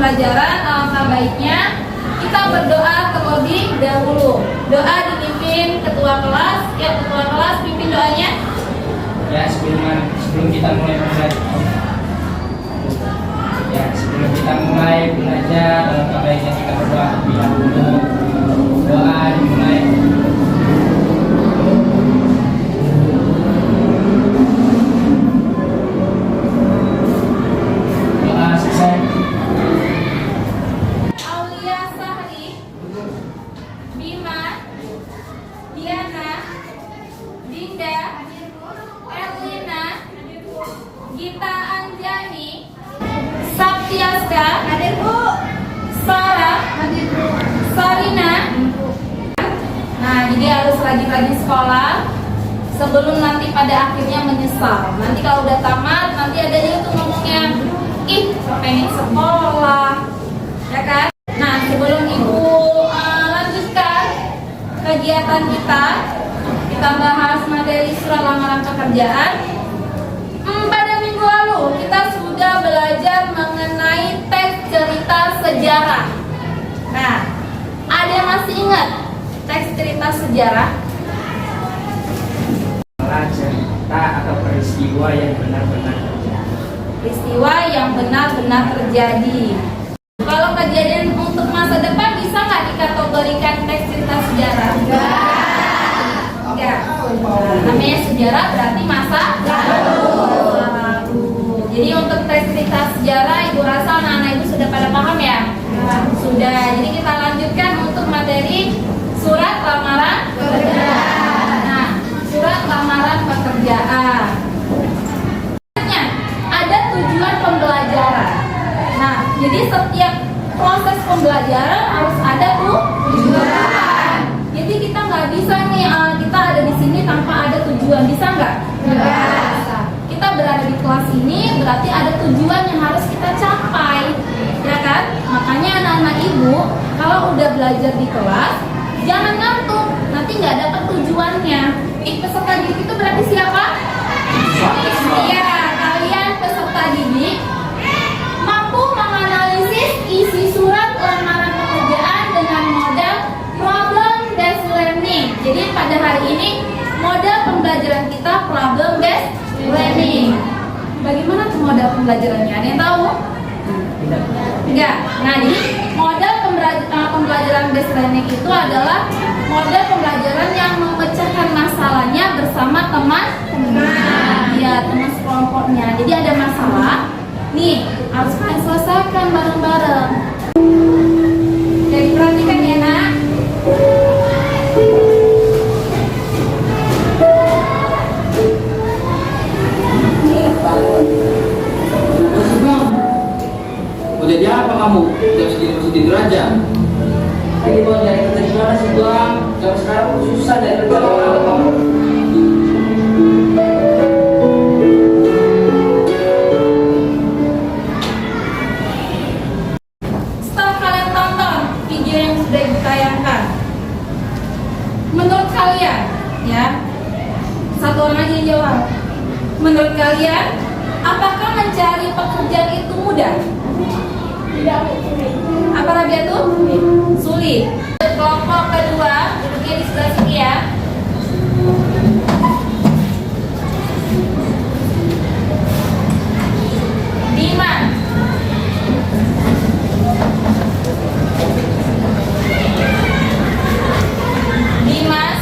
pembelajaran, alangkah baiknya kita berdoa terlebih dahulu. Doa dipimpin ketua kelas. Ya, ketua kelas pimpin doanya. Ya, sebelum kita mulai belajar. Ya, sebelum kita mulai belajar, alangkah baiknya kita berdoa terlebih dahulu. Doa dimulai. Gita Anjani, Saptiaska, hadir Bu. Sarah, hadir Bu. Sarina. Nah, jadi harus rajin-rajin sekolah sebelum nanti pada akhirnya menyesal. Nanti kalau udah tamat, nanti ada juga tuh ngomongnya, ih, pengen sekolah, ya kan? Nah, sebelum Ibu lanjutkan kegiatan kita bahas materi surat lamaran pekerjaan. Pada minggu lalu kita sudah belajar mengenai teks cerita sejarah. Nah, ada yang masih ingat teks cerita sejarah? Cerita atau peristiwa yang benar-benar terjadi. Peristiwa yang benar-benar terjadi. Kalau kejadian untuk masa depan bisa nggak dikategorikan teks cerita sejarah? Enggak. Namanya sejarah berarti masa lalu. Jadi untuk teks cerita sejarah, Ibu rasa anak-anak Ibu sudah pada paham ya? Sudah. Jadi kita lanjutkan untuk materi surat lamaran pekerjaan. Nah, surat lamaran pekerjaan. Ada tujuan pembelajaran. Nah, jadi setiap proses pembelajaran harus ada tujuan. Jadi kita nggak bisa nih kita ada di sini tanpa ada tujuan, bisa nggak? Bisa. Kita berada di kelas ini berarti ada tujuan yang harus kita capai, ya kan? Makanya anak-anak Ibu kalau udah belajar di kelas jangan ngantuk, nanti nggak dapat tujuannya. Peserta didik itu berarti siapa? Iya, kalian peserta didik mampu menganalisis isi surat lamaran pekerjaan dengan model problem based learning. Jadi pada hari ini model pembelajaran kita problem based learning. Bagaimana tuh model pembelajarannya? Ada yang tahu? Enggak. Nah, jadi model pembelajaran based learning itu adalah model pembelajaran yang memecahkan masalahnya bersama teman-teman. Ya, teman sekelompoknya. Jadi ada masalah, nih harus kalian selesaikan bareng-bareng. Jadi perhatikan ya, Nak. Mau jadi apa kamu? Jam segini masih tidur aja? Lagi mau nyari kerja di mana sih Bang? Jam sekarang susah nyari kerja lama kamu. Setelah kalian tonton video yang sudah ditayangkan, menurut kalian, ya, satu orang aja yang jawab. Menurut kalian, apakah mencari pekerjaan itu mudah? Tidak. Apa Rabia tuh? Sulit. Kelompok kedua, duduknya di sebelah sini ya. Dimas. Dimas.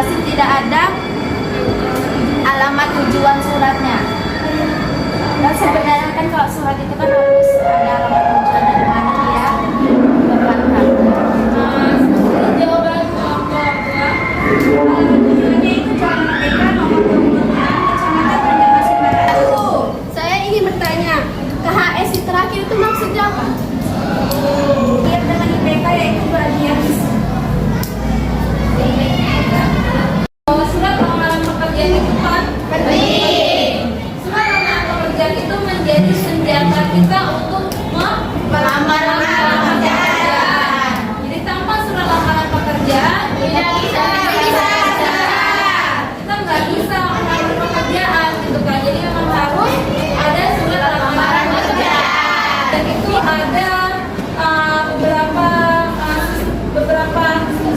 masing-masing tidak ada alamat tujuan suratnya. Dan sebenarnya kan kalau surat itu kan harus ada alamat tujuan dari mana dia berangkat. Jawaban apa? Alamat tujuannya itu Jalan Merdeka nomor 26 Kecamatan Banjarmasin Barat. Saya ingin bertanya, KHS di terakhir itu maksudnya apa? Biar dengan IPK yaitu bagian Surat lamaran pekerjaan itu kan penting. Surat lamaran pekerjaan itu menjadi senjata kita untuk melamar pekerjaan. Jadi tanpa surat lamaran pekerjaan tidak bisa. Kita nggak bisa melamar pekerjaan gitu kan. Jadi memang harus ada surat lamaran pekerjaan. Dan itu ada beberapa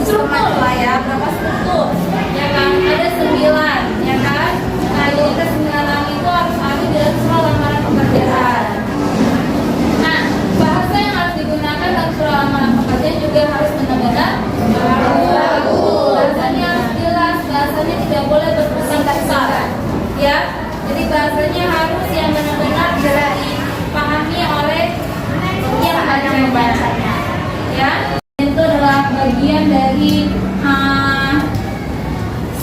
struktur lah ya, berapa struktur ya kan, ada 9 ya kan. Nah jadi ke-9 itu harus ada di dalam surat lamaran pekerjaan. Nah bahasa yang harus digunakan dalam surat lamaran pekerjaan juga harus benar-benar bagus, bahasanya harus jelas, bahasanya tidak boleh berpesan-pesan ya. Jadi bahasanya harus yang benar-benar bisa dipahami oleh yang banyak membacanya ya. Itu adalah bagian dari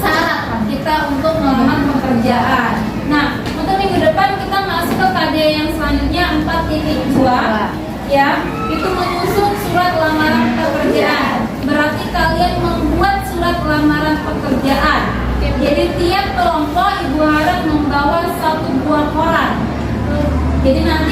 syarat kita untuk melamar pekerjaan. Nah, untuk minggu depan kita masuk ke KD yang selanjutnya 4.2 ya, itu menyusun surat lamaran pekerjaan. Berarti kalian membuat surat lamaran pekerjaan. Jadi tiap kelompok ibu harap membawa 1 buah koran. Jadi nanti